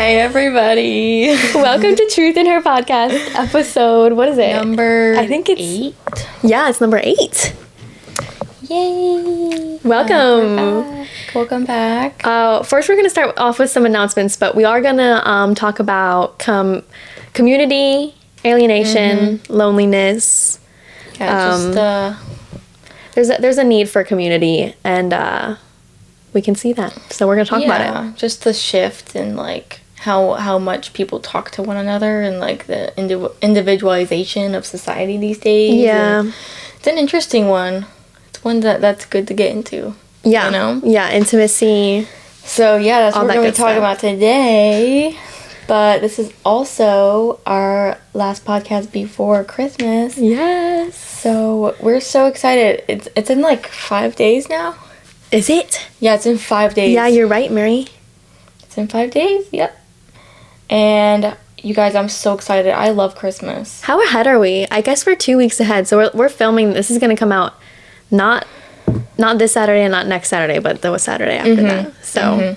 Hi, everybody. Welcome to Truth in Her podcast episode. What is it? I think it's 8. Yeah, it's number 8. Yay. Welcome. Welcome back. First, we're going to start off with some announcements, but we are going to talk about community, alienation, loneliness. Yeah, There's a need for community, and we can see that. So we're going to talk about it. Just the shift in, like, how much people talk to one another and, like, the individualization of society these days. Yeah. And it's an interesting one. It's one that's good to get into. Yeah. You know? Yeah, intimacy. So, yeah, that's what we're going to be talking stuff. about today. But this is also our last podcast before Christmas. Yes. So we're so excited. It's in like 5 days now. Is it? Yeah, it's in 5 days. Yeah, you're right, Mary. It's in 5 days. Yep. And you guys, I'm so excited. I love Christmas. How ahead are we? I guess we're 2 weeks ahead. So we're filming. This is going to come out not this Saturday and not next Saturday, but the Saturday after that. So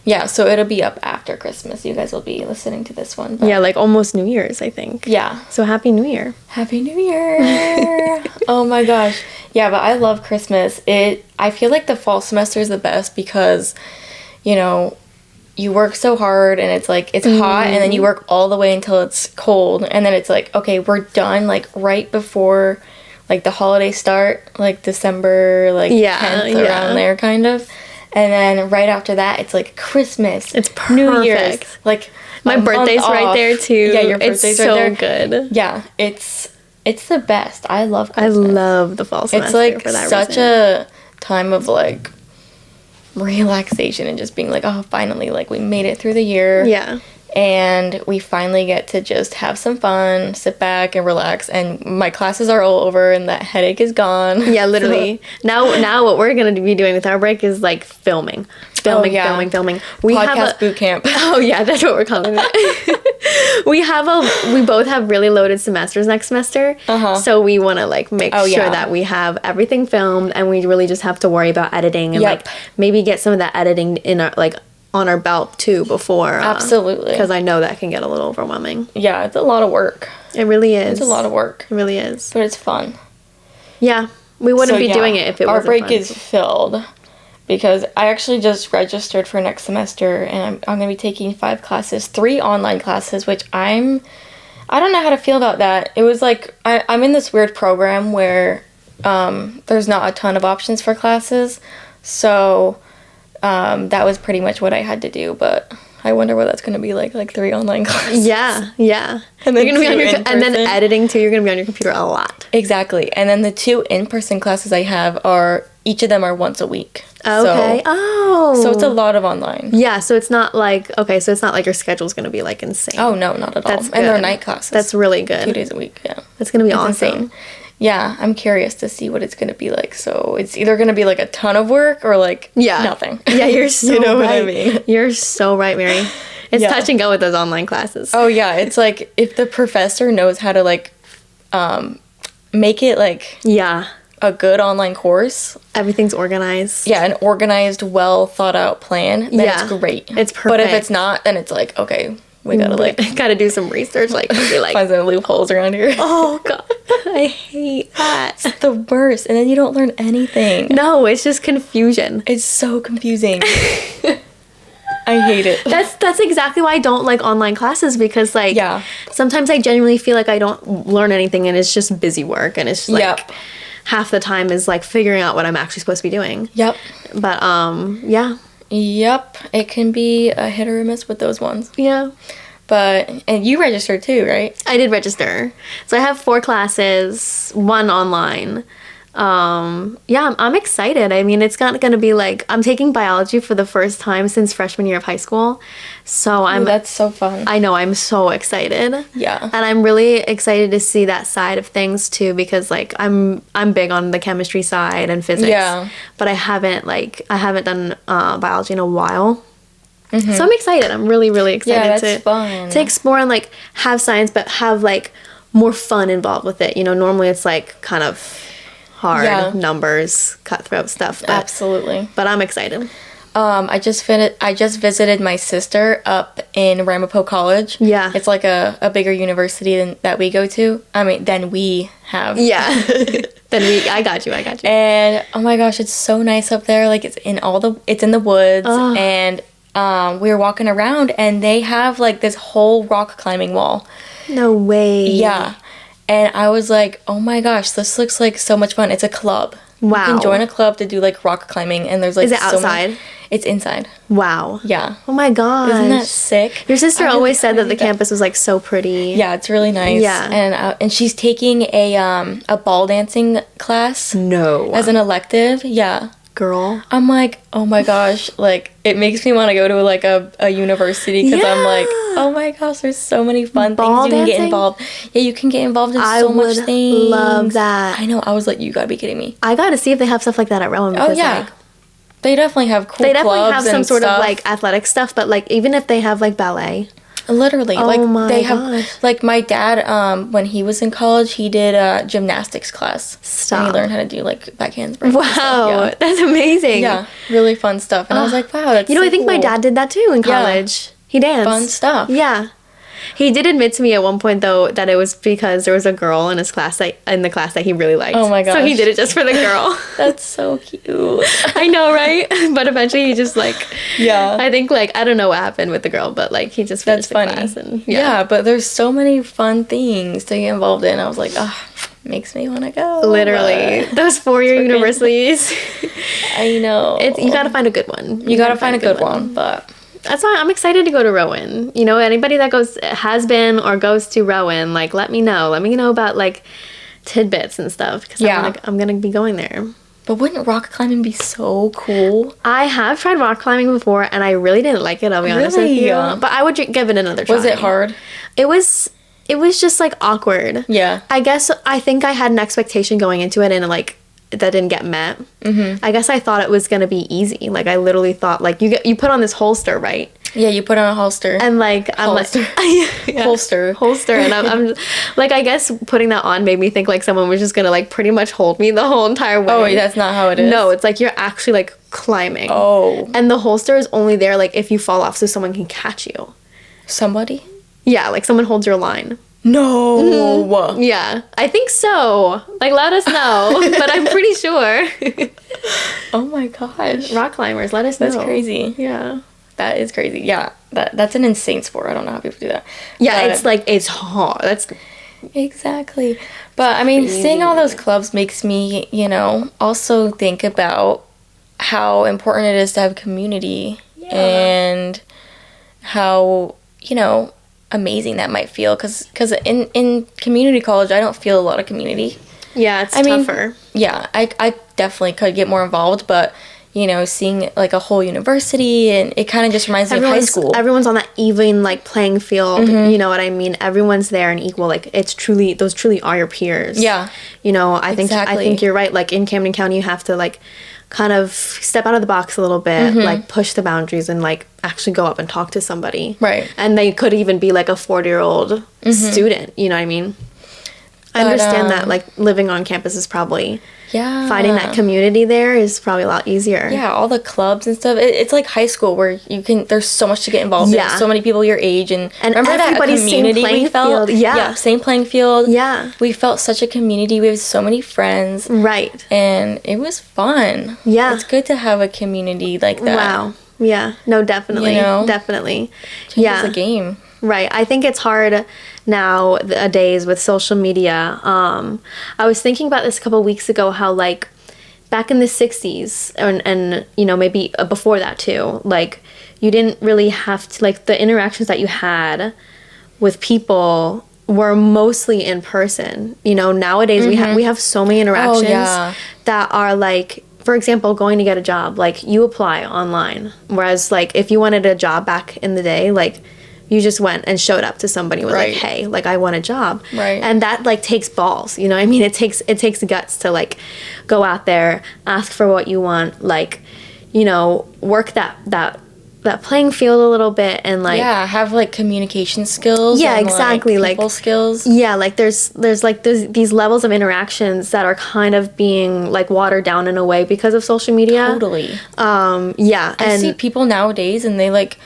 Yeah, so it'll be up after Christmas. You guys will be listening to this one. yeah, like almost New Year's, I think. Yeah. So Happy New Year. Happy New Year. Oh my gosh. Yeah, but I love Christmas. I feel like the fall semester is the best because, you know, you work so hard and it's like it's hot and then you work all the way until it's cold and then it's like, okay, we're done like right before like the holidays start, like December 10th around there kind of. And then right after that, it's like Christmas. It's perfect. New Year's. Like My birthday's right there too. Yeah, your birthday's right there. It's so good. Yeah, it's the best. I love I Christmas. love the fall semester. It's like for that such reason. a time of like relaxation and just being like, oh, finally, like we made it through the year. Yeah. And we finally get to just have some fun, sit back and relax. And my classes are all over and that headache is gone. Yeah, literally. Now what we're going to be doing with our break is like filming. Filming. We Podcast boot camp. Oh yeah, that's what we're calling it. we both have really loaded semesters next semester. So we want to like make sure that we have everything filmed and we really just have to worry about editing and like maybe get some of that editing in our like on our belt too before. Absolutely. Because I know that can get a little overwhelming. Yeah, it's a lot of work. It really is. It's a lot of work. It really is. But it's fun. Yeah. We wouldn't be doing it if it wasn't Our break fun. is filled because I actually just registered for next semester and I'm going to be taking 5 classes, 3 online classes, which I don't know how to feel about that. It was like, I'm in this weird program where there's not a ton of options for classes. So that was pretty much what I had to do, but I wonder what that's going to be like 3 online classes. Yeah. And then you're gonna be on your in-person. and then editing too. You're gonna be on your computer a lot. Exactly. And then the 2 in-person classes I have each of them are once a week. Okay. So it's a lot of online. Yeah, so it's not like your schedule's going to be like insane. Oh, no, not at all. That's And they're good. night classes. That's really good. 2 days a week, yeah. That's going to be It's awesome. insane. Yeah, I'm curious to see what it's going to be like. So it's either going to be like a ton of work or like nothing. Yeah, you're so You know right. what I mean? You're so right, Mary. It's touch and go with those online classes. Oh, yeah. It's like if the professor knows how to like make it like a good online course. Everything's organized. Yeah, an organized, well thought out plan. Then it's great. It's perfect. But if it's not, then it's like, okay, we gotta like gotta do some research, like be like find some loopholes around here. oh god, I hate that. It's the worst, and then you don't learn anything. No, it's just confusion. It's so confusing. I hate it. That's exactly why I don't like online classes because like sometimes I genuinely feel like I don't learn anything and it's just busy work and it's just like half the time is like figuring out what I'm actually supposed to be doing. Yep. But yeah. Yep. It can be a hit or a miss with those ones. Yeah. And you registered too, right? I did register. So I have 4 classes, 1 online. Yeah, I'm excited. I mean, it's not going to be like, I'm taking biology for the first time since freshman year of high school. So that's so fun. I know, I'm so excited. Yeah. And I'm really excited to see that side of things too, because like I'm big on the chemistry side and physics. Yeah. But I haven't done biology in a while. Mm-hmm. So I'm excited. I'm really, really excited to explore and like have science, but have like more fun involved with it. You know, normally it's like kind of hard numbers, cutthroat stuff. But, absolutely. But I'm excited. I just visited my sister up in Ramapo College. Yeah. It's like a bigger university that we go to. Than we have. Yeah. I got you. And oh my gosh, it's so nice up there. Like it's in the woods, and we were walking around and they have like this whole rock climbing wall. No way. Yeah. And I was like, oh my gosh, this looks like so much fun. It's a club. Wow. You can join a club to do like rock climbing, and there's like Is it outside? It's inside. Wow. Yeah. Oh my gosh. Isn't that sick? Your sister always said that the campus was like so pretty. Yeah, it's really nice. Yeah. And she's taking a ball dancing class. No. As an elective. Yeah. Girl. I'm like, oh my gosh, like it makes me want to go to like a university, because I'm like, oh my gosh, there's so many fun things you can get involved. Yeah, you can get involved in so much things. I love that. I know. I was like, you gotta be kidding me. I gotta see if they have stuff like that at Rowan. Oh yeah. Like, they definitely have cool. They definitely have some sort of like athletic stuff, but like even if they have like ballet. Literally, oh like my they gosh. have, like my dad, when he was in college, he did a gymnastics class. Stop. And he learned how to do like back handspring. Wow, that's amazing. Yeah, really fun stuff. And I was like, wow, that's I think cool. my dad did that too in college. Yeah. He danced. Fun stuff. Yeah. He did admit to me at one point though that it was because there was a girl in the class that he really liked. Oh my gosh. So he did it just for the girl. That's so cute. I know, right? But eventually he just like, yeah. I think like, I don't know what happened with the girl, but like he just finished the class. And, yeah, but there's so many fun things to get involved in. I was like, makes me want to go. Literally. Those 4-year universities. I know. You gotta find a good one. You gotta find a good one, but... That's why I'm excited to go to Rowan. You know, anybody that has been or goes to Rowan, like, let me know. Let me know about, like, tidbits and stuff. Because I'm going to be going there. But wouldn't rock climbing be so cool? I have tried rock climbing before, and I really didn't like it, I'll be honest with you. But I would give it another try. Was it hard? It was just, like, awkward. Yeah. I think I had an expectation going into it, and, like, that didn't get met. I guess I thought it was gonna be easy. Like I literally thought like you put on this holster, right? Yeah, you put on a holster. And like holster. holster, and I'm like, I guess putting that on made me think like someone was just gonna like pretty much hold me the whole entire way. Oh, that's not how it is. No, it's like you're actually like climbing. Oh. And the holster is only there like if you fall off, so someone can catch you. Somebody? Yeah, like someone holds your line. No. Mm-hmm. Yeah, I think so. Like, let us know. But I'm pretty sure. Oh my gosh. Rock climbers, let us know. That's crazy. Yeah. That is crazy. Yeah. That's an insane sport. I don't know how people do that. Yeah, it's hard. That's exactly. But I mean, seeing all those clubs makes me, also think about how important it is to have community and how, amazing that might feel, because in community college I don't feel a lot of community. Yeah, it's tougher. Yeah, I definitely could get more involved, but seeing like a whole university, and it kind of just reminds me of high school. Everyone's on that even like playing field. You know what I mean? Everyone's there and equal. Like those truly are your peers. Yeah. I think you're right. Like in Camden County, you have to like kind of step out of the box a little bit, like push the boundaries and like actually go up and talk to somebody. Right. And they could even be like a 40-year-old student, you know what I mean? I understand that like living on campus is probably finding that community there is probably a lot easier. Yeah, all the clubs and stuff. It's like high school where there's so much to get involved in. So many people your age, and remember that community we felt? Yeah, same playing field. Yeah. We felt such a community. We have so many friends. Right. And it was fun. Yeah. It's good to have a community like that. Wow. Yeah. No, definitely. Definitely. Changes the game. Right. I think it's hard nowadays with social media. I was thinking about this a couple weeks ago, how like back in the 60s and maybe before that too, like you didn't really have to, like the interactions that you had with people were mostly in person. Nowadays we have so many interactions that are like, for example, going to get a job, like you apply online. Whereas like if you wanted a job back in the day, like you just went and showed up to somebody and was like, hey, like I want a job. Right. And that like takes balls, you know what I mean? It takes guts to like go out there, ask for what you want, like, work that that playing field a little bit, and like have like communication skills. Yeah, and, exactly. Like people skills. Yeah, like there's these levels of interactions that are kind of being like watered down in a way because of social media. Totally. Yeah, I see people nowadays, and they like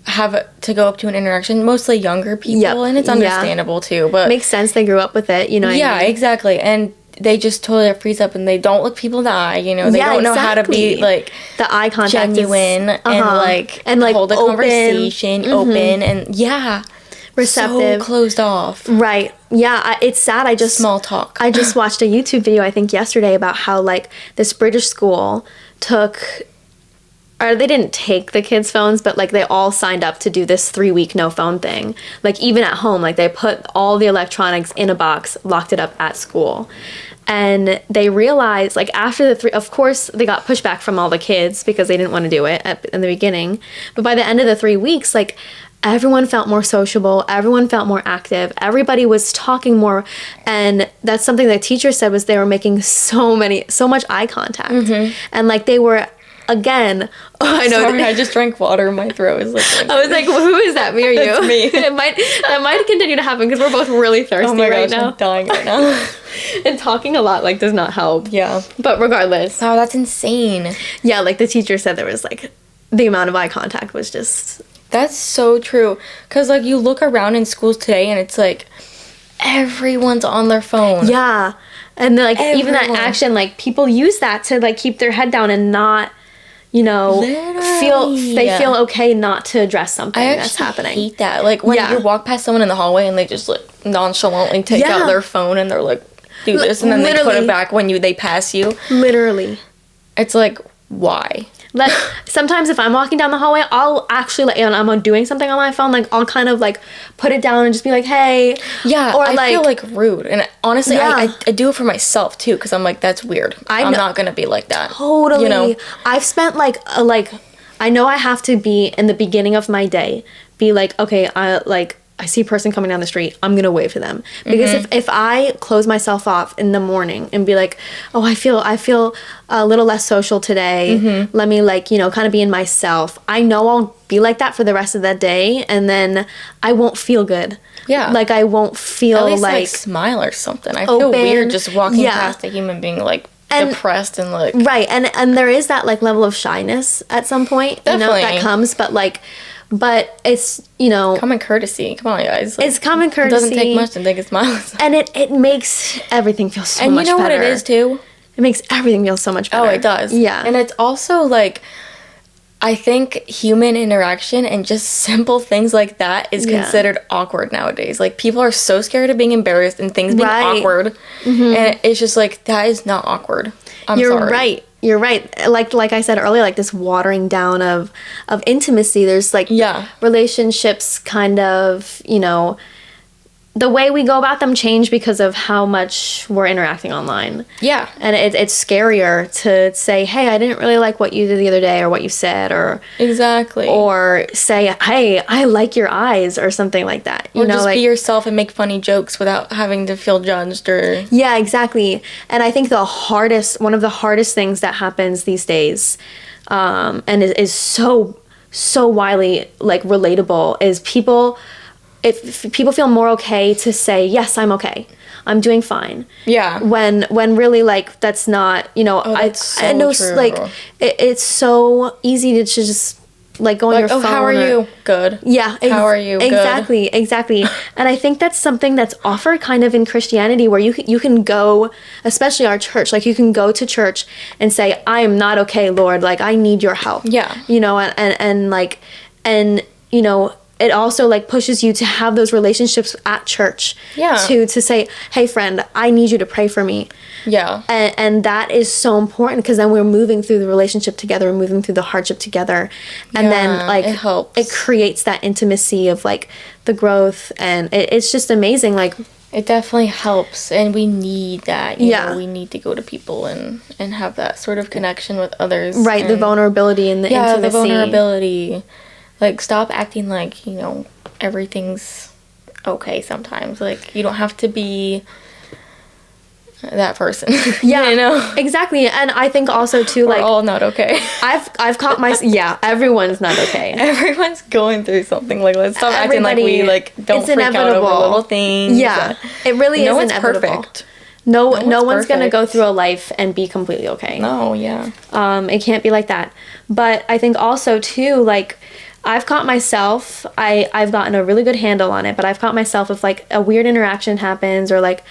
have to go up to an interaction, mostly younger people, and it's understandable too. But makes sense. They grew up with it, you know. Yeah, exactly. And they just totally freeze up, and they don't look people in the eye. You know, they don't know how to be like the eye contact genuine and like hold a conversation, open, and receptive, so closed off. Right. Yeah, it's sad. Small talk. I just watched a YouTube video, I think yesterday, about how like this British school or they didn't take the kids' phones, but like they all signed up to do this 3-week no phone thing. Like even at home, like they put all the electronics in a box, locked it up at school. And they realized, like after of course they got pushback from all the kids because they didn't want to do it in the beginning. But by the end of the 3 weeks, like everyone felt more sociable, everyone felt more active, everybody was talking more. And that's something the teacher said, was they were making so much eye contact. And like they were, again, I know. Sorry, I just drank water in my throat. I was like, who is that? Me or you? It's me. That might continue to happen because we're both really thirsty right now. I'm dying right now. And talking a lot like does not help. Yeah. But regardless. Wow, that's insane. Yeah, like the teacher said there was like the amount of eye contact was just... That's so true. Because like you look around in schools today and it's like everyone's on their phone. Yeah. And like even that action, like people use that to like keep their head down and not... you know, feel okay not to address something that's happening. I hate that. Like, when you walk past someone in the hallway and they just, like, nonchalantly take out their phone and they're like, do this, and then they put it back when they pass you. Literally. It's like, why? Like, sometimes if I'm walking down the hallway, I'll actually, like, and I'm doing something on my phone, like, I'll kind of, like, put it down and just be like, hey. Yeah, or I feel, like, rude. And honestly, I do it for myself, too, because I'm like, that's weird. I'm not going to be like that. Totally. You know? I've spent, I know I have to be, in the beginning of my day, be like, okay, I see a person coming down the street, I'm going to wave to them. Because if I close myself off in the morning and be like, oh, I feel a little less social today, let me kind of be in myself, I know I'll be like that for the rest of that day, and then I won't feel good. Yeah. Like, I won't feel at least, like smile or something. I feel weird just walking past a human being, like, depressed and, like... Right, and there is that, like, level of shyness at some point, Definitely. that comes, but it's, common courtesy. Come on, guys. It's common courtesy. It doesn't take much to take a smile. And it makes everything feel so much better. And you know what it is, too? It makes everything feel so much better. Oh, it does. Yeah. And it's also, like, I think human interaction and just simple things like that is considered awkward nowadays. Like, people are so scared of being embarrassed and things being awkward. And it's just, like, that is not awkward. You're right. You're right. Like I said earlier, like this watering down of intimacy. There's like relationships kind of, the way we go about them change because of how much we're interacting online. Yeah. And it's scarier to say, hey, I didn't really like what you did the other day or what you said, or... Exactly. Or say, hey, I like your eyes, or something like that. Or just be yourself and make funny jokes without having to feel judged or... Yeah, exactly. And I think one of the hardest things that happens these days, and is so widely, like, relatable, is if people feel more okay to say, yes, I'm okay, I'm doing fine. Yeah. When really, like, that's not, I know, true. Like, it's so easy to just, like, go on your phone. Oh, how are you? Good. Yeah. How are you? Exactly. Good. Exactly. And I think that's something that's offered kind of in Christianity, where you can go, especially our church, like, you can go to church and say, I am not okay, Lord, like, I need your help. Yeah. It also, like, pushes you to have those relationships at church. Yeah. To say, hey, friend, I need you to pray for me. Yeah. And that is so important, because then we're moving through the relationship together, we're moving through the hardship together. And then, like, it helps. It creates that intimacy of, like, the growth. And it's just amazing. Like, it definitely helps. And we need that. You know, we need to go to people and have that sort of connection with others. Right. The vulnerability and the intimacy. The vulnerability. Like, stop acting like, everything's okay sometimes. Like, you don't have to be... that person. Yeah, you know, exactly. And I think also too, we're like, all not okay. I've caught yeah, everyone's not okay. Everyone's going through something. Like, let's stop acting like we like don't freak out over little things. Yeah, it really is inevitable. Perfect. No one's gonna go through a life and be completely okay. No, yeah. It can't be like that. But I think also too, like, I've caught myself, I've gotten a really good handle on it, but I've caught myself if like a weird interaction happens, or like,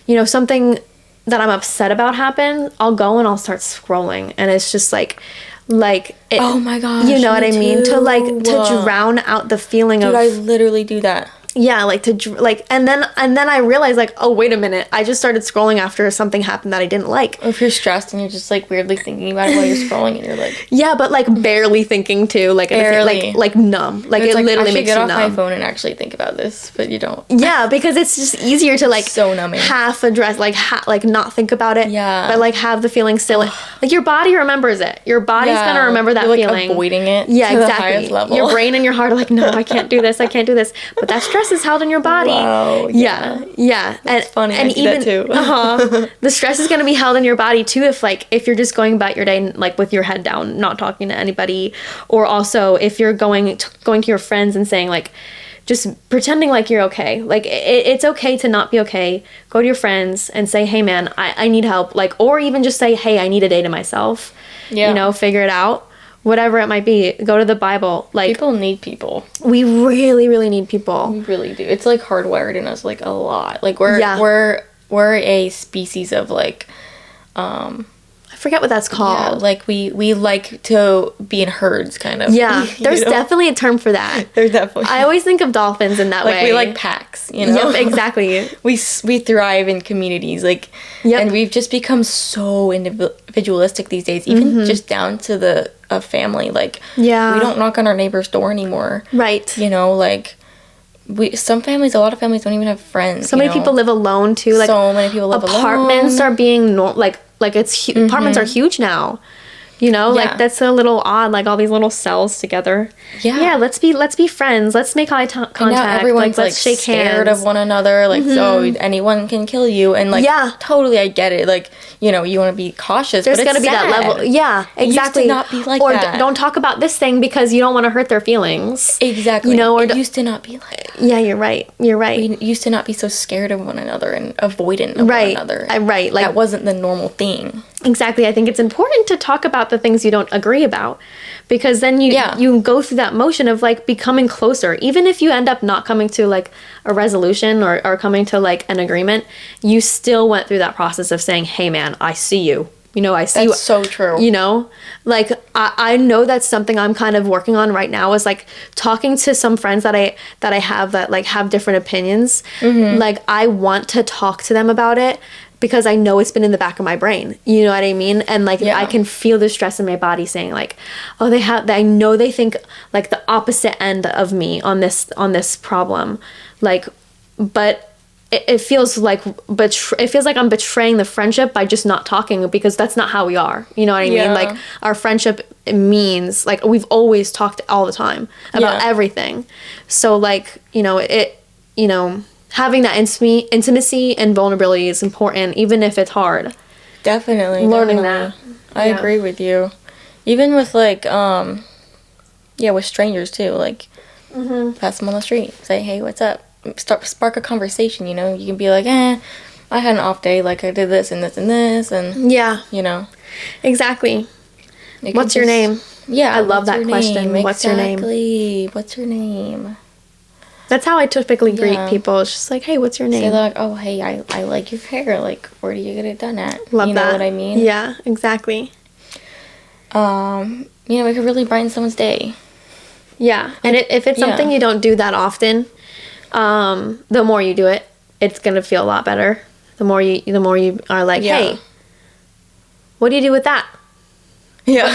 you know, something that I'm upset about happen, I'll go and I'll start scrolling, and it's just like it, oh my gosh, you know what I mean, to drown out the feeling of. Dude, I literally do that. Yeah, like and then I realized, like, oh, wait a minute, I just started scrolling after something happened that I didn't like. Or if you're stressed and you're just like weirdly thinking about it while you're scrolling, and you're like, yeah, but like barely thinking too, like barely. like numb, like it literally makes you numb. I should get off my phone and actually think about this, but you don't. Yeah, because it's just easier to like so numbing. Half address, like like not think about it. Yeah, but like have the feeling still. Like your body remembers it. Your body's gonna remember that you're, like, feeling. Avoiding it. Yeah, to exactly. The highest level. Your brain and your heart are like, no, I can't do this. I can't do this. But that stress is held in your body. Wow, yeah. That's funny. And I do even that too. The stress is going to be held in your body too if you're just going about your day like with your head down, not talking to anybody, or also if you're going to your friends and saying like, just pretending like you're okay. Like it's okay to not be okay. Go to your friends and say, hey man, I need help. Like, or even just say, hey, I need a day to myself. Yeah. You know, figure it out. Whatever it might be, go to the Bible. Like, people need people. We really, really need people. We really do. It's like hardwired in us, like a lot. Like we're a species of like, I forget what that's called. Yeah, like we like to be in herds, kind of. Yeah, there's definitely a term for that. There's definitely. I always think of dolphins in that way. Like we like packs, you know. Yep, exactly. we thrive in communities, like, and we've just become so individualistic these days, even just down to a family. Like, we don't knock on our neighbor's door anymore. Right. You know, like. A lot of families don't even have friends. So many people live alone too. Like, so many people live alone. Apartments are being like it's apartments are huge now. You know, like that's a little odd. Like all these little cells together. Yeah. Let's be friends. Let's make eye contact. And now everyone's like let's shake scared hands. Of one another. Like so anyone can kill you. And like totally, I get it. Like you know you want to be cautious. There's got to be that level. Yeah, exactly. It used to not be like or that. Don't talk about this thing because you don't want to hurt their feelings. Exactly. You know, or it used to not be like that. Yeah, you're right. You're right. We used to not be so scared of one another and avoidant of one another. Right. Like that wasn't the normal thing. Exactly. I think it's important to talk about the things you don't agree about, because then you go through that motion of like becoming closer. Even if you end up not coming to like a resolution or coming to like an agreement, you still went through that process of saying, hey man, I see you. You know, I see you. That's so true. You know, like I know that's something I'm kind of working on right now, is like talking to some friends that I have that like have different opinions. Like I want to talk to them about it, because I know it's been in the back of my brain. You know what I mean? And like I can feel the stress in my body saying like, oh, I know they think like the opposite end of me on this problem. Like, but it feels like I'm betraying the friendship by just not talking, because that's not how we are. You know what I mean? Like our friendship means like we've always talked all the time about everything. So like, you know, having that intimacy and vulnerability is important, even if it's hard. Definitely. Learning that. I agree with you. Even with like, with strangers too. Like, pass them on the street. Say, hey, what's up? Spark a conversation, you know? You can be like, I had an off day. Like, I did this and this and this. And, you know. Exactly. What's your name? Yeah. I love that question. What's your name? Exactly. What's your name? That's how I typically greet people. It's just like, hey, what's your name? Say like, oh, hey, I like your hair. Like, where do you get it done at? Love that. You know what I mean? Yeah, exactly. You know, it could really brighten someone's day. Yeah, and if it's something you don't do that often, the more you do it, it's gonna feel a lot better. The more you are like, hey, what do you do with that? Yeah.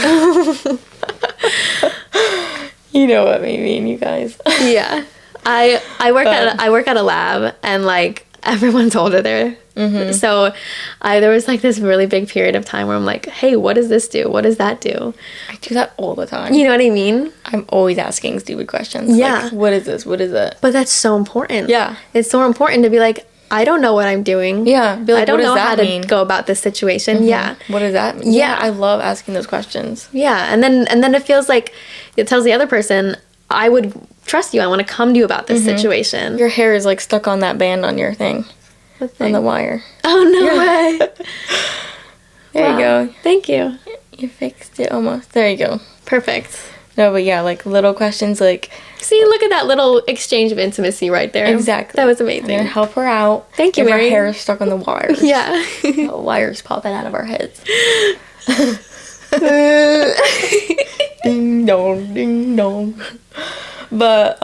You know what I mean, you guys. Yeah. I work at a lab, and like everyone's older there. So there was like this really big period of time where I'm like, hey, what does this do? What does that do? I do that all the time. You know what I mean? I'm always asking stupid questions. Yeah. Like, what is this? What is it? But that's so important. Yeah. It's so important to be like, I don't know what I'm doing. Yeah. Be like, I don't what does know that how mean? to go about this situation. Yeah. What does that mean? Yeah. I love asking those questions. Yeah. And then it feels like it tells the other person, I would trust you. I want to come to you about this situation. Your hair is like stuck on that band on your thing. On the wire. Oh, no way. There you go. Thank you. You fixed it almost. There you go. Perfect. No, but yeah, like little questions like... See, look at that little exchange of intimacy right there. Exactly. That was amazing. I'm gonna help her out. Thank you, Mary. Our hair is stuck on the wires. Yeah. Wires popping out of our heads. Ding dong, ding dong. But,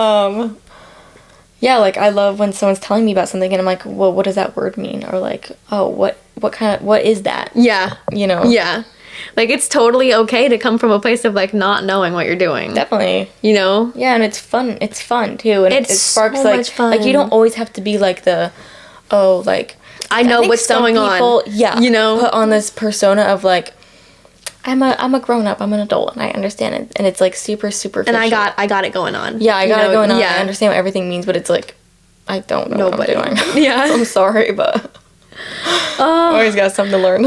yeah, like, I love when someone's telling me about something and I'm like, well, what does that word mean? Or like, oh, what is that? Yeah. You know? Yeah. Like, it's totally okay to come from a place of, like, not knowing what you're doing. Definitely. You know? Yeah, and it's fun. It's fun, too. And it sparks, so like, much fun. Like, you don't always have to be, like, I know what's going on. Yeah. You know? Put on this persona of, like, I'm a grown-up, I'm an adult, and I understand it. And it's, like, super superficial. And I got it going on. Yeah, I got it going on. Yeah. I understand what everything means, but it's, like, I don't know what I'm doing. Yeah. I'm sorry, but... always got something to learn.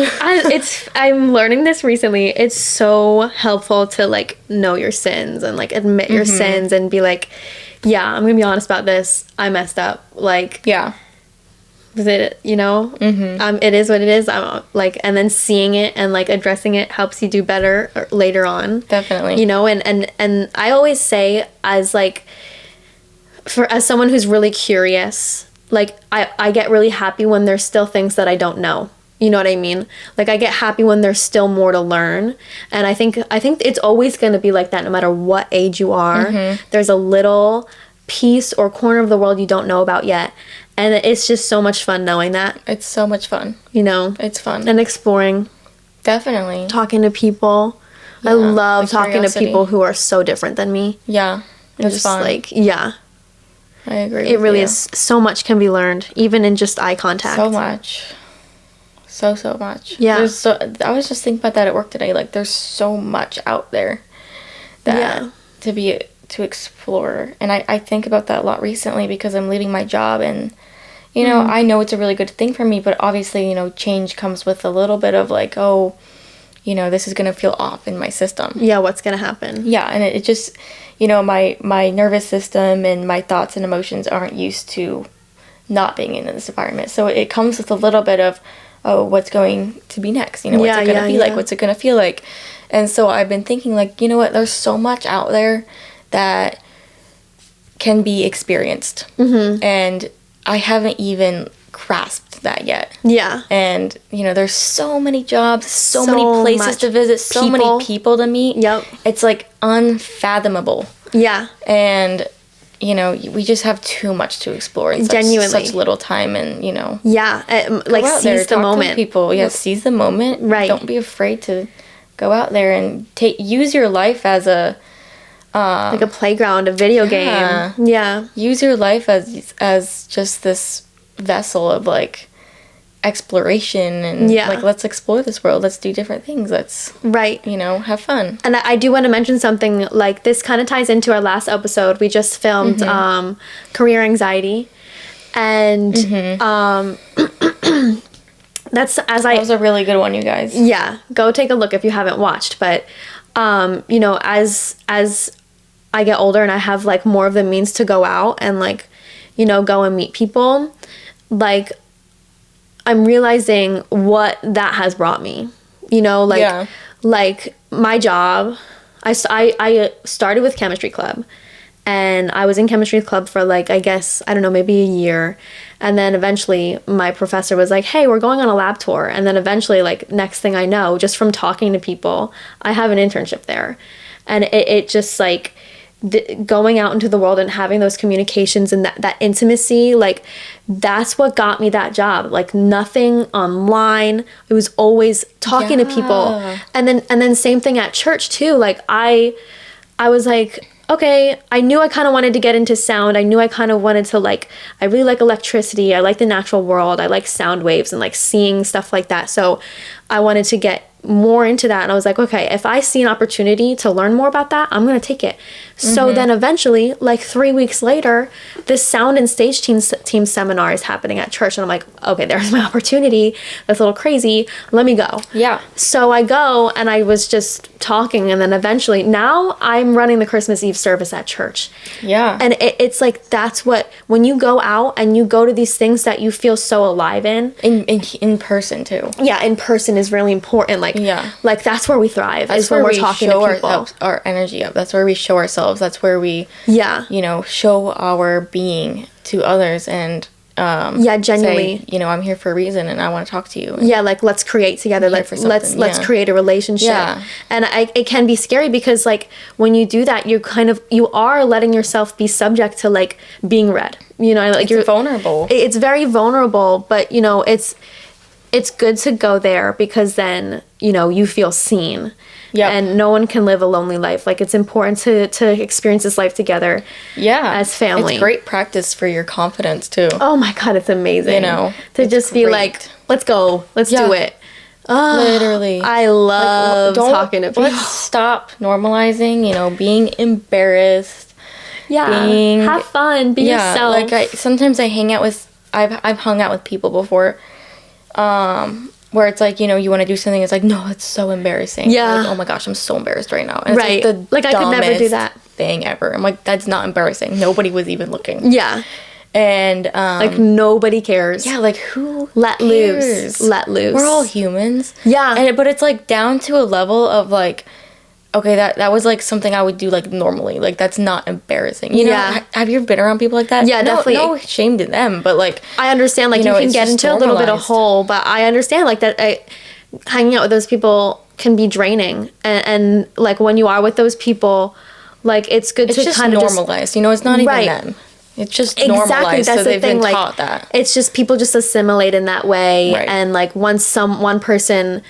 I'm learning this recently. It's so helpful to like know your sins and like admit your sins and be like, yeah, I'm gonna be honest about this. I messed up. Like, yeah, was it, you know? It is what it is. I'm like, and then seeing it and like addressing it helps you do better later on. Definitely. You know, and I always say as like, as someone who's really curious, like, I get really happy when there's still things that I don't know. You know what I mean? Like, I get happy when there's still more to learn. And I think it's always going to be like that no matter what age you are. There's a little piece or corner of the world you don't know about yet. And it's just so much fun knowing that. It's so much fun. You know? It's fun. And exploring. Definitely. Talking to people. Yeah, I love talking to people who are so different than me. Yeah. It's just fun. like, yeah. I agree. It really is. So much can be learned, even in just eye contact. So much. So much. Yeah. I was just thinking about that at work today. Like, there's so much out there that to explore. And I think about that a lot recently because I'm leaving my job and, you know, I know it's a really good thing for me, but obviously, you know, change comes with a little bit of like, oh, you know, this is going to feel off in my system. Yeah, what's going to happen? Yeah, and it just, you know, my nervous system and my thoughts and emotions aren't used to not being in this environment. So it comes with a little bit of, oh, what's going to be next? You know, what's it going to be like? What's it going to feel like? And so I've been thinking, like, you know what? There's so much out there that can be experienced. And I haven't even grasped that yet. Yeah. And, you know, there's so many jobs, so many places to visit, so many people to meet. Yep. It's like unfathomable. Yeah. And, you know, we just have too much to explore in such little time and, you know. Yeah. Like, seize the moment. People. Yeah, seize the moment. Right. Don't be afraid to go out there and use your life as a... like a playground, a video game. Yeah. Use your life as just this vessel of like exploration and like, let's explore this world, let's do different things, let's you know, have fun. And I do want to mention something, like, this kind of ties into our last episode. We just filmed career anxiety, and that was a really good one, you guys. Yeah, go take a look if you haven't watched. But you know, as I get older and I have like more of the means to go out and like, you know, go and meet people, like, I'm realizing what that has brought me, you know, like, like my job, I started with chemistry club, and I was in chemistry club for like, I guess, I don't know, maybe a year. And then eventually my professor was like, hey, we're going on a lab tour. And then eventually, like, next thing I know, just from talking to people, I have an internship there. And it just like, going out into the world and having those communications and that intimacy, like, that's what got me that job. Like, nothing online. It was always talking to people. And then same thing at church too. Like, I was like, okay, I knew I kind of wanted to get into sound. I knew I kind of wanted to, like, I really like electricity. I like the natural world. I like sound waves and like seeing stuff like that. So I wanted to get more into that, and I was like, okay, if I see an opportunity to learn more about that, I'm gonna take it. So then eventually, like 3 weeks later, this sound and stage team seminar is happening at church, and I'm like, okay, there's my opportunity. That's a little crazy. Let me go. Yeah. So I go, and I was just talking, and then eventually, now I'm running the Christmas Eve service at church. Yeah. And it's like, that's what, when you go out and you go to these things that you feel so alive in person too. Yeah, in person is really important. Like, yeah, like that's where we thrive. That's where we're talking to people. Our energy up. That's where we show ourselves. That's where we, show our being to others, and genuinely say, I'm here for a reason, and I want to talk to you. Yeah, like, let's create together. Let's create a relationship. Yeah. And it can be scary because, like, when you do that, you are letting yourself be subject to, like, being read. Like, you're vulnerable. It's very vulnerable, but it's good to go there because then you feel seen. Yeah. And no one can live a lonely life. Like, it's important to experience this life together. Yeah. As family. It's great practice for your confidence too. Oh my God, it's amazing. To just be like, let's go. Let's do it. Literally. I love talking to people. Let's stop normalizing, being embarrassed. Yeah. Have fun. Be yourself. Like, sometimes I hang out with, I've hung out with people before, where it's like, you want to do something, it's like, no, it's so embarrassing. Yeah. Like, oh my gosh, I'm so embarrassed right now. And right. It's like I could never do that thing ever. I'm like, that's not embarrassing. Nobody was even looking. Yeah. And like, nobody cares. Yeah, like, who let cares? Let loose. We're all humans. Yeah. But it's like down to a level of like, okay, that was like something I would do like normally. Like, that's not embarrassing. Have you ever been around people like that? Yeah, definitely. No shame to them, but like, I understand, like, you can get into a little bit of hole, but I understand, like, that hanging out with those people can be draining, and like, when you are with those people, like, it's good to kind of normalize. It's not even them. It's just normalized. That's so they've been taught that. It's just people just assimilate in that way, and like, once one person,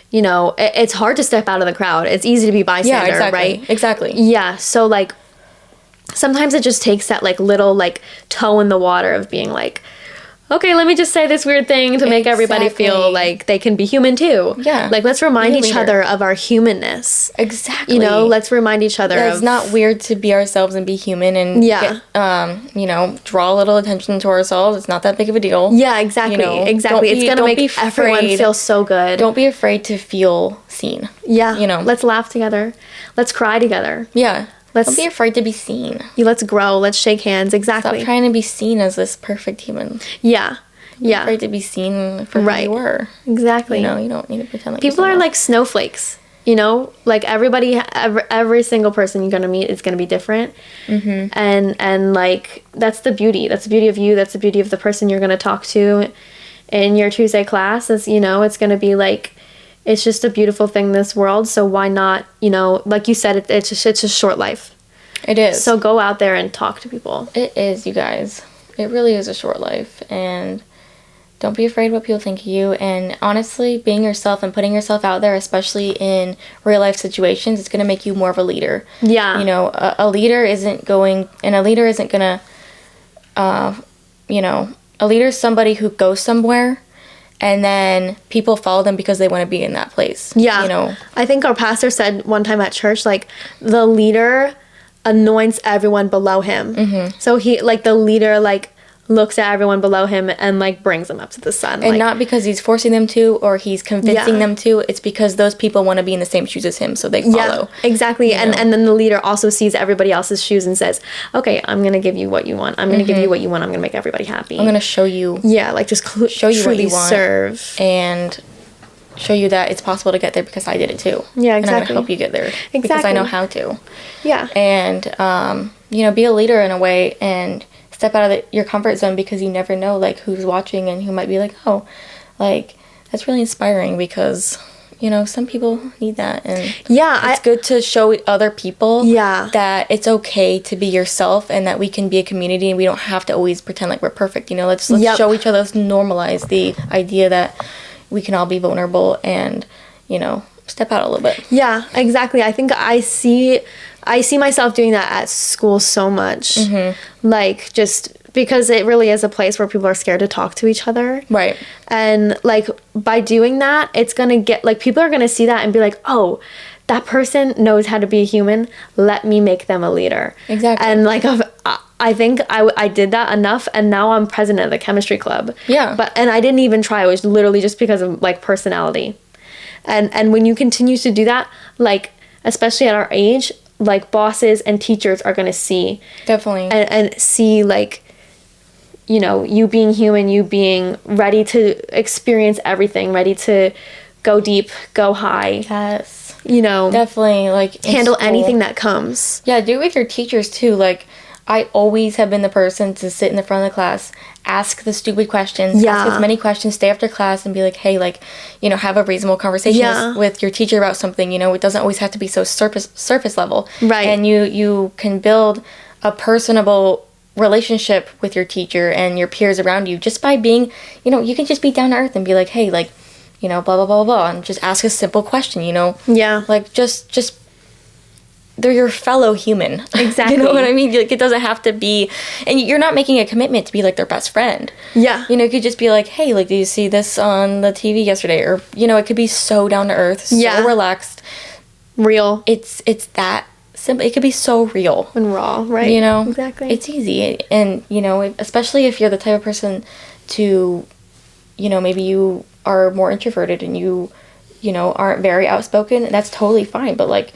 it's hard to step out of the crowd. It's easy to be bystander, right? Exactly. Yeah. So, like, sometimes it just takes that, like, little, like, toe in the water of being like, okay, let me just say this weird thing to make everybody feel like they can be human too. Yeah. Like, let's remind each other of our humanness. Exactly. Let's remind each other it's not weird to be ourselves and be human and get, draw a little attention to ourselves. It's not that big of a deal. Yeah, exactly. Exactly. It's going to make everyone feel so good. Don't be afraid to feel seen. Yeah. Let's laugh together. Let's cry together. Yeah. Don't be afraid to be seen. Let's grow. Let's shake hands. Exactly. Stop trying to be seen as this perfect human. Yeah. Yeah. Be afraid to be seen for who you were. Exactly. You don't need to pretend like people are like snowflakes. Like, everybody, every single person you're gonna meet is gonna be different. Mm-hmm. And like, that's the beauty. That's the beauty of you. That's the beauty of the person you're gonna talk to in your Tuesday class. Is it's gonna be like, it's just a beautiful thing in this world, so why not, like you said, it's a short life. It is. So go out there and talk to people. It is, you guys. It really is a short life, and don't be afraid what people think of you, and honestly, being yourself and putting yourself out there, especially in real life situations, it's going to make you more of a leader. Yeah. A leader isn't going to, a leader is somebody who goes somewhere, and then people follow them because they want to be in that place. Yeah. I think our pastor said one time at church, like, the leader anoints everyone below him. Mm-hmm. So the leader, like, looks at everyone below him and, like, brings them up to the sun. And not because he's forcing them to or he's convincing them to. It's because those people want to be in the same shoes as him, so they follow. Yeah, exactly. And then the leader also sees everybody else's shoes and says, okay, I'm going to give you what you want. I'm going to give you what you want. I'm going to make everybody happy. I'm going to show you. Yeah, like, just show you what you want. Serve. And show you that it's possible to get there because I did it too. Yeah, exactly. And I'm going to help you get there. Exactly. Because I know how to. Yeah. And, be a leader in a way and step out of your comfort zone, because you never know, like, who's watching and who might be like, oh, like, that's really inspiring, because some people need that, and it's good to show other people that it's okay to be yourself, and that we can be a community, and we don't have to always pretend like we're perfect. Let's show each other, let's normalize the idea that we can all be vulnerable and step out a little bit. Yeah, exactly. I think I see myself doing that at school so much. Mm-hmm. Like, just because it really is a place where people are scared to talk to each other. Right. And like by doing that, it's going to get like people are going to see that and be like, oh, that person knows how to be a human. Let me make them a leader. Exactly. And like I think I did that enough, and now I'm president of the chemistry club. Yeah. And I didn't even try. It was literally just because of like personality. And when you continue to do that, like especially at our age, like bosses and teachers are going to see. Definitely. And see like, you know, you being human, you being ready to experience everything, ready to go deep, go high. Yes. You know, definitely, like handle anything that comes. Yeah, do it with your teachers too. Like, I always have been the person to sit in the front of the class, ask the stupid questions, ask as many questions, stay after class and be like, hey, like, you know, have a reasonable conversation with your teacher about something. You know, it doesn't always have to be so surface level. Right. And you can build a personable relationship with your teacher and your peers around you just by being, you know, you can just be down to earth and be like, hey, like, you know, blah, blah, blah, blah, and just ask a simple question, you know? Yeah. Like, just they're your fellow human. Exactly. You know what I mean? Like, it doesn't have to be, and you're not making a commitment to be, like, their best friend. Yeah. You know, it could just be like, hey, like, did you see this on the TV yesterday? Or, you know, it could be so down to earth, so relaxed. Real. It's that simple. It could be so real. And raw, right? You know? Exactly. It's easy. And, you know, especially if you're the type of person to, you know, maybe you are more introverted and you know, aren't very outspoken, that's totally fine. But like,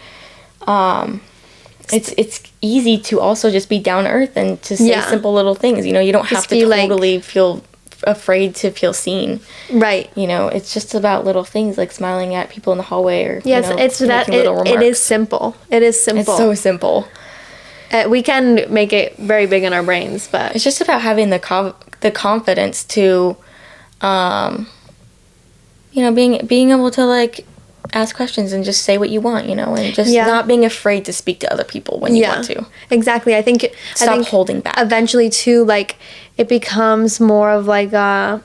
it's easy to also just be down to earth and to say simple little things. You know, you don't have to totally feel afraid to feel seen. Right. You know, it's just about little things like smiling at people in the hallway or you know, it's that it is simple. It is simple. It's so simple. We can make it very big in our brains, but it's just about having the confidence to you know, being able to like ask questions and just say what you want, you know, and just not being afraid to speak to other people when you want to. Exactly. I think holding back. Eventually too, like it becomes more of like I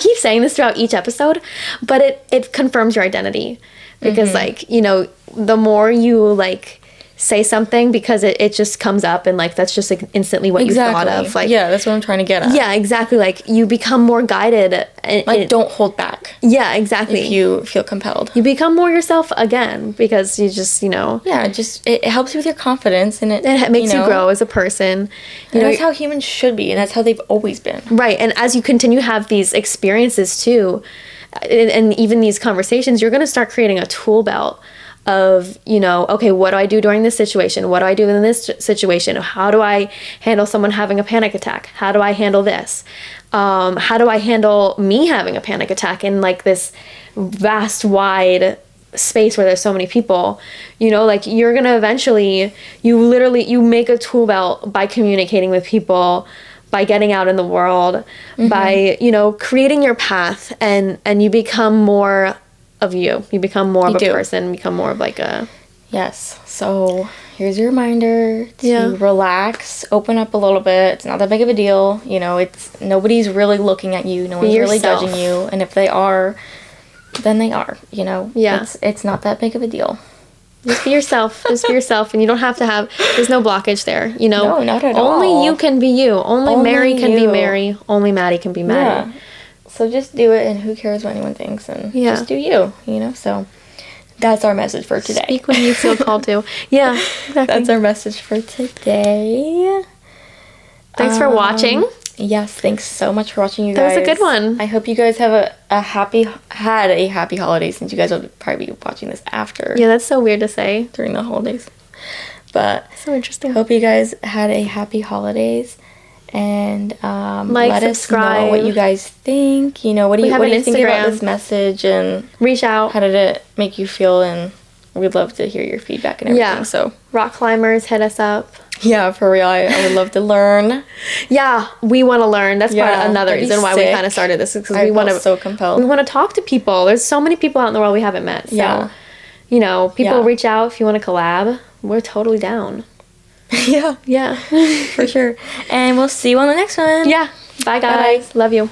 keep saying this throughout each episode, but it confirms your identity because like, you know, the more you like say something because it just comes up and like that's just like instantly what you thought of. Like that's what I'm trying to get at. Yeah, exactly. Like you become more guided. Like don't hold back. Yeah, exactly. If you feel compelled, you become more yourself again because you just, you know. Yeah, just it helps you with your confidence and it makes you grow as a person. You know, that's how humans should be and that's how they've always been. Right, and as you continue to have these experiences too, and even these conversations, you're going to start creating a tool belt of, you know, okay, what do I do during this situation? What do I do in this situation? How do I handle someone having a panic attack? How do I handle this? How do I handle me having a panic attack in like this vast, wide space where there's so many people? You know, like you're going to eventually, you make a tool belt by communicating with people, by getting out in the world, by, you know, creating your path and you become more of you become more of a person, become more of like a so here's your reminder to relax, open up a little bit. It's not that big of a deal, you know. It's nobody's really looking at you, no one's really judging you, and if they are, then they are, you know. It's not that big of a deal. Just be yourself. Just be yourself, and you don't have to have. There's no blockage there, you know. No, not at all. Only you can be you. Only Mary can be Mary. Only Maddie can be Maddie. So just do it, and who cares what anyone thinks, and just do you, you know? So that's our message for today. Speak when you feel called to. Yeah, exactly. That's our message for today. Thanks for watching. Yes, thanks so much for watching, you guys. That was a good one. I hope you guys have a happy holiday, since you guys will probably be watching this after. Yeah, that's so weird to say. During the holidays. But so interesting. Hope you guys had a happy holidays. And let us know what you guys think. You know, what do you think about this message? And reach out. How did it make you feel? And we'd love to hear your feedback and everything. Yeah. So rock climbers, hit us up. Yeah, for real. I would love to learn. Yeah, we want to learn. That's another reason why we kind of started this, because we want to. So compelled. We want to talk to people. There's so many people out in the world we haven't met. So, you know, people reach out if you want to collab. We're totally down. Yeah, for sure. And we'll see you on the next one. Yeah. Bye, guys. Love you.